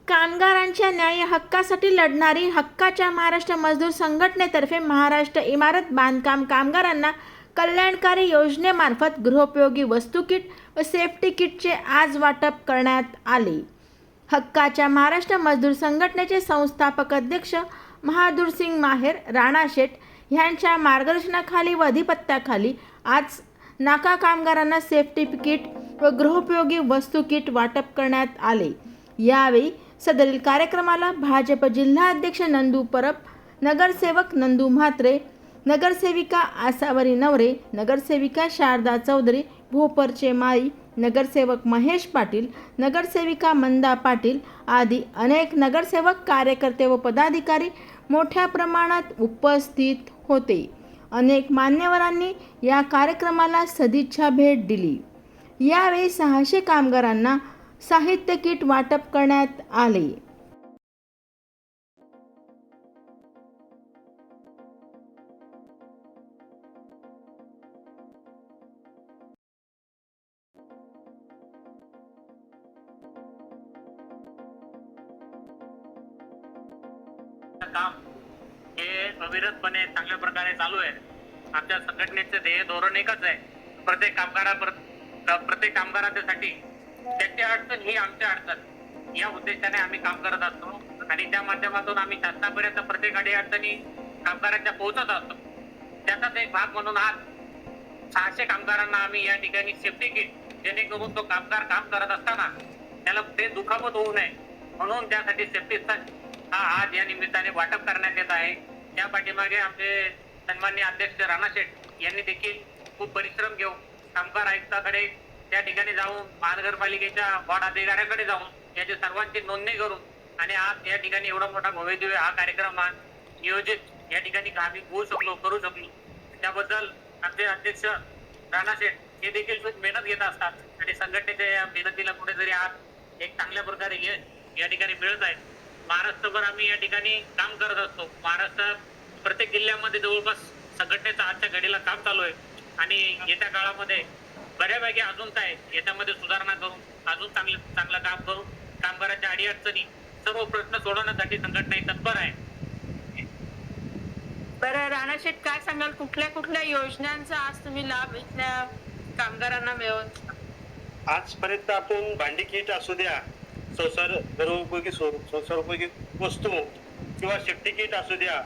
कामगारांच्या न्याय हक्कासाठी लढणारी हक्काच्या महाराष्ट्र मजदूर संघटनेतर्फे महाराष्ट्र इमारत बांधकाम कामगारांना कल्याणकारी योजनेमार्फत गृहोपयोगी वस्तू किट व सेफ्टी किटचे आज वाटप करण्यात आले. हक्काच्या महाराष्ट्र मजदूर संघटनेचे संस्थापक अध्यक्ष बहादूरसिंग माहेर राणाशेठ यांच्या मार्गदर्शनाखाली व अधिपत्याखाली आज नाका कामगारांना सेफ्टी किट व गृहोपयोगी वस्तू किट वाटप करण्यात आले. यावेळी सदरील कार्यक्रमाला भाजप जिल्हाध्यक्ष नंदू परब, नगरसेवक नंदू म्हात्रे, नगरसेविका आसावरी नवरे, नगरसेविका शारदा चौधरी, भोपरचे माळी, नगरसेवक महेश पाटील, नगरसेविका मंदा पाटील आदी अनेक नगरसेवक, कार्यकर्ते व पदाधिकारी मोठ्या प्रमाणात उपस्थित होते. अनेक मान्यवरांनी या कार्यक्रमाला सदिच्छा भेट दिली. यावेळी 600 कामगारांना साहित्य किट वाटप करण्यात आले. काम हे अविरतपणे चांगल्या प्रकारे चालू आहे. आमच्या संघटनेचे ध्येय धोरण एकच आहे, प्रत्येक कामगारासाठी त्याची अडचण ही आमच्या अडचण या उद्देशाने आम्ही काम करत असतो आणि त्या माध्यमातून आम्ही शासनापर्यंत प्रत्येक अडचणी कामगारांच्या पोहोचत असतो. त्याचाच एक भाग म्हणून आज 600 कामगारांना आम्ही या ठिकाणी सेफ्टी किट, जेणेकरून तो कामगार काम करत असताना त्याला ते दुखापत होऊ नये म्हणून त्यासाठी सेफ्टीचा हा आज या निमित्ताने वाटप करण्यात येत आहे. त्या पाठीमागे आमचे सन्माननीय अध्यक्ष राणाशेठ यांनी देखील खूप परिश्रम घेऊन कामगार आयुक्ताकडे त्या ठिकाणी जाऊन महानगरपालिकेच्या वार्ड अधिकाऱ्याकडे जाऊन याची सर्वांची नोंदणी करून आणि आज या ठिकाणी एवढा मोठा भव्यदिव्य हा कार्यक्रम नियोजित या ठिकाणी आम्ही करू शकलो. त्याबद्दल आमचे अध्यक्ष राणाशेठ हे देखील खूप मेहनत घेत असतात आणि संघटनेच्या या मेहनतीला कुठेतरी आज एक चांगल्या प्रकारे या ठिकाणी मिळत आहे. महाराष्ट्रभर आम्ही या ठिकाणी काम करत असतो. महाराष्ट्रात प्रत्येक जिल्ह्यामध्ये जवळपास संघटनेचं आजच्या घडीला काम चालू आहे आणि येत्या काळामध्ये बऱ्यापैकी अजून काय याच्यामध्ये सुधारणा करून अजून चांगलं काम करून कामगारांच्या अडीअडचणी सर्व प्रश्न सोडवण्यासाठी संघटना ही तत्पर आहे. बरं राणाशेठ, काय सांगाल, कुठल्या योजनांचा आज तुम्ही लाभ इथल्या कामगारांना मिळवत? आजपर्यंत आपण भांडी किट असू द्या, घरोपयोगी वस्तू किंवा सेफ्टी किट असू द्या,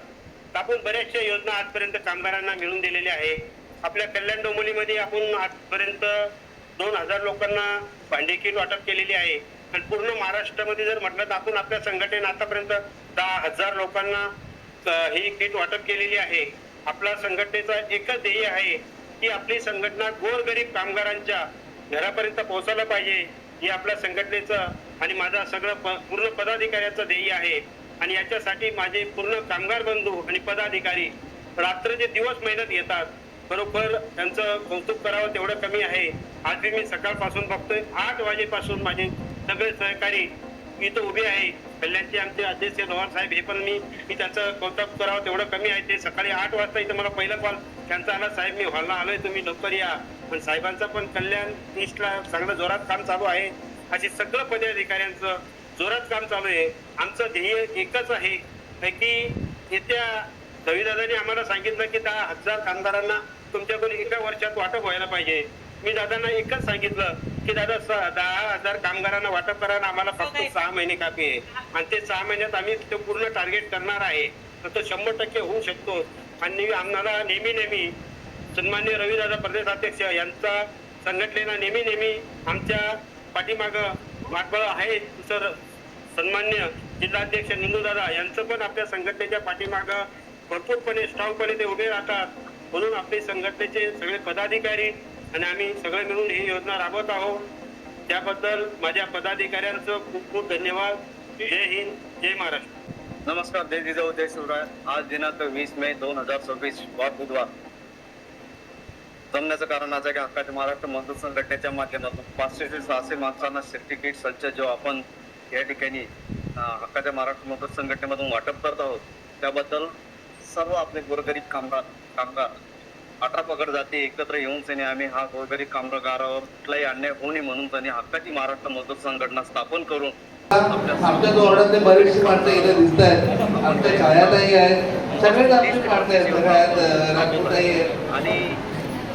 आपण बऱ्याचशा योजना आजपर्यंत कामगारांना मिळवून दिलेल्या आहे. आपल्या कल्याण डोंबिवलीमध्ये आपण आजपर्यंत 2000 लोकांना भांडी किट वाटप केलेली आहे आणि पूर्ण महाराष्ट्रामध्ये जर म्हटलं तर आपण आपल्या संघटनेने आतापर्यंत 10,000 लोकांना ही किट वाटप केलेली आहे. आपल्या संघटनेचा एकच ध्येय आहे की आपली संघटना गोरगरीब कामगारांच्या घरापर्यंत पोहोचायला पाहिजे, हे आपल्या संघटनेचं आणि माझा सगळं पूर्ण पदाधिकाऱ्याचं ध्येय आहे. आणि याच्यासाठी माझे पूर्ण कामगार बंधू आणि पदाधिकारी रात्रचे दिवस मेहनत घेतात. बरोबर त्यांचं कौतुक करावं तेवढं कमी आहे. आज मी सकाळपासून बघतोय 8 वाजेपासून माझे सगळे सहकारी इथं उभे आहे. कल्याणचे आमचे अध्यक्ष नवार साहेब हे पण मी त्यांचं कौतुक करावं तेवढं कमी आहे. ते सकाळी 8 वाजता इथं मला पहिला कॉल त्यांचा आला, साहेब मी हॉलला आलोय, तुम्ही लवकर या. पण साहेबांचं पण कल्याण ईस्टला चांगलं जोरात काम चालू आहे. अशी सगळं पदाधिकाऱ्यांचं जोरात काम चालू आहे. आमचं ध्येय एकच आहे की येत्या रविदादांनी आम्हाला सांगितलं की 10,000 कामगारांना तुमच्याकडून एका वर्षात वाटप व्हायला पाहिजे. मी दादांना एकच सांगितलं की दादा 10,000 कामगारांना वाटप करायला आम्हाला फक्त 6 महिने काफी आहे आणि ते 6 महिन्यात आम्ही ते पूर्ण टार्गेट करणार आहे. तर तो 100% होऊ शकतो. आणि आम्हाला नेहमी सन्माननीय रविदादा प्रदेशाध्यक्ष यांचा संघटनेला नेहमी आमच्या पाठीमागं पाठबळ आहे. सर सन्मान्य जिल्हाध्यक्ष निंदूदादा यांचं पण आपल्या संघटनेच्या पाठीमागं भरपूरपणे स्ट्रॉंगपणे ते उभे राहतात. म्हणून आपले संघटनेचे सगळे पदाधिकारी आणि आम्ही सगळे मिळून ही योजना राबवत आहोत. त्याबद्दल माझ्या पदाधिकाऱ्यांचं खूप खूप धन्यवाद. जय हिंद, जय महाराष्ट्र. नमस्कार. जय जिजाऊ, जय शिवराय. आज दिनांक 20 मे 2026 वार बुधवार. जमण्याचं कारण असं आहे की हक्काच्या महाराष्ट्र मजदूर संघटनेच्या माध्यमातून 500 ते 600 माणसांना सेफ्टी किट संच जो आपण या ठिकाणी हक्काच्या महाराष्ट्र मजदूर संघटनेमधून वाटप करत आहोत, त्याबद्दल सर्व आपले गोरगरीब कामगार 18 पगड जाती एकत्र येऊन त्यांनी आम्ही हा गोरगरीब कामगारावर कुठलाही अन्याय होऊ नये म्हणून त्यांनी हक्काची महाराष्ट्र मजदूर संघटना स्थापन करून आमच्या धोरणातले बरीचशी माणसं इथे दिसत आहेत. आमच्या छायाताई आहेत, सगळेच आमचीच माणसं आहेत, सगळ्यात राजपूताई आहेत आणि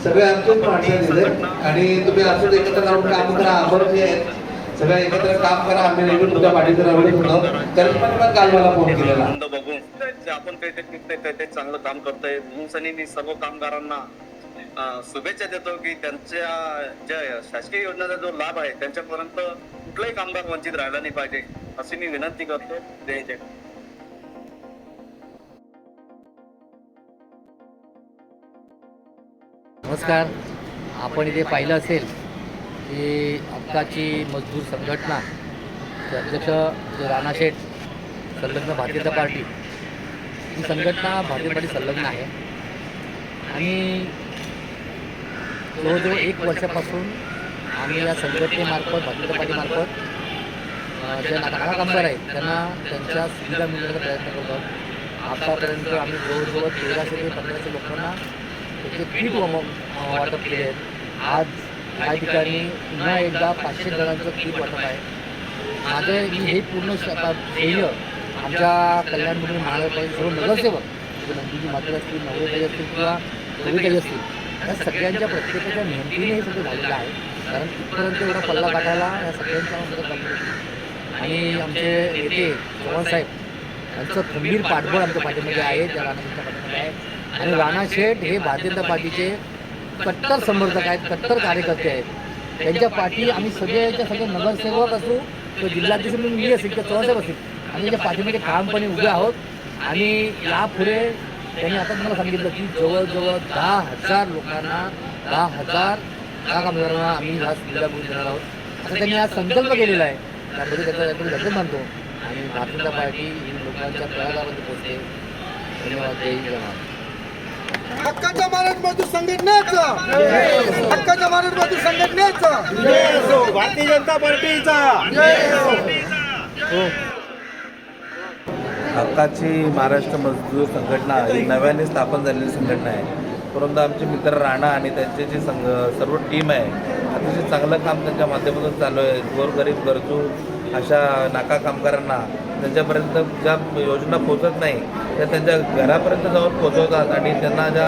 सगळे आमचेच माणसं आहेत इथे. आणि तुम्ही असंच एकत्र राहून काम करा, आभारची आहेत, सगळे एकत्र काम करा. आम्ही नेहमी तुमच्या पाठीचं राहत होतो. कल्पना पण काल मला फोन केलेला आनंद बघून जे आपण काही चांगलं काम करतोय म्हणून मी सर्व कामगारांना शुभेच्छा देतो की त्यांच्या ज्या शासकीय योजनेचा जो लाभ आहे त्यांच्यापर्यंत कुठलाही कामगार वंचित राहिला नाही पाहिजे अशी मी विनंती करतो. जय जय. नमस्कार. आपण इथे पाहिलं असेल की हक्काची मजदूर संघटना चे अध्यक्ष राणाशेठ संलग्न भारतीय जनता पार्टी ही संघटना भारतीय पार्टी संलग्न आहे आणि जवळजवळ 1 वर्षापासून आम्ही या संघटनेमार्फत भारतीय जनता पार्टीमार्फत जे नाका कामगार आहेत त्यांना त्यांच्या सुविधा मिळवण्याचा प्रयत्न करतो आहोत. आतापर्यंत आम्ही जवळजवळ 1300 ते 1500 लोकांना त्याचे किट वाटप केले आहेत. आज या ठिकाणी पुन्हा एकदा 500 जणांचं किट वाटप आहे. माझं मी हे पूर्ण ध्येय आमच्या कल्याणमध्ये महानगरपालिका सर्व नगरसेवक नंदीजी मात्र असतील, नवरेताई असतील किंवा कविताई असतील या सगळ्यांच्या प्रत्येकाच्या मेहनतीने हे सगळं झालेलं आहे. कारण तिथपर्यंत एवढा पल्ला काढायला या सगळ्यांचा मदत लागली आणि आमचे नेते चव्हाणसाहेब यांचं खंबीर पाठबळ आमच्या पाठीमध्ये आहे, त्या राणाशेठच्या पाठीमध्ये आहे. आणि राणाशेठ हे भारतीय जनता पार्टीचे कट्टर समर्थक आहेत, कट्टर कार्यकर्ते आहेत. त्यांच्या पाठी आम्ही सगळे नगरसेवक असू किंवा जिल्हाध्यक्ष म्हणून मी असेल किंवा चव्हाणसाहेब असतील आम्ही त्याच्या पाठीमध्ये ठामपणे उभे आहोत. आणि यापुढे त्यांनी आता तुम्हाला सांगितलं की जवळजवळ 10,000 लोकांना 10,000 कामगारांना आम्ही ह्या सुविधा मिळवून देणार आहोत असं त्यांनी आज संकल्प केलेला आहे. त्यामध्ये त्याचा धन्यवाद मानतो आणि भारतीय जनता पार्टी ही लोकांच्या तळागाळामध्ये पोहोचते. धन्यवाद. जय जवान. हक्काच्या महाराष्ट्र मजदूर संघटनेचा, हक्काच्या महाराष्ट्र मजदूर संघटनेचा, भारतीय जनता पार्टीचा हक्काची महाराष्ट्र मजदूर संघटना ही नव्याने स्थापन झालेली संघटना आहे. परंतु आमचे मित्र राणा आणि त्यांचे जे सर्व टीम आहे अतिशय चांगलं काम त्यांच्या माध्यमातून चालू आहे. गोरगरीब गरजू अशा नाका कामगारांना त्यांच्यापर्यंत ज्या योजना पोचत नाही त्या त्यांच्या घरापर्यंत जाऊन पोचवतात आणि त्यांना ज्या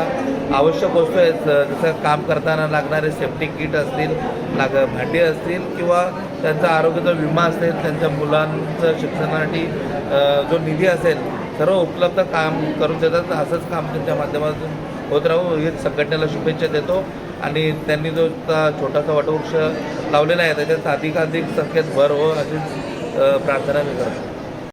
आवश्यक वस्तू आहेत जसं काम करताना लागणारे सेफ्टी किट असतील, भांडी असतील किंवा त्यांचा आरोग्याचा विमा असेल, त्यांच्या मुलांचं शिक्षणासाठी जो निधी असेल सर्व उपलब्ध काम करून देतात. असंच काम त्यांच्या माध्यमातून होत राहू ही संघटनेला शुभेच्छा देतो. आणि त्यांनी जो छोटासा वटवृक्ष लावलेला आहे त्याच्यात अधिकाधिक संख्येत भर हो अशी प्रार्थना मी करतो.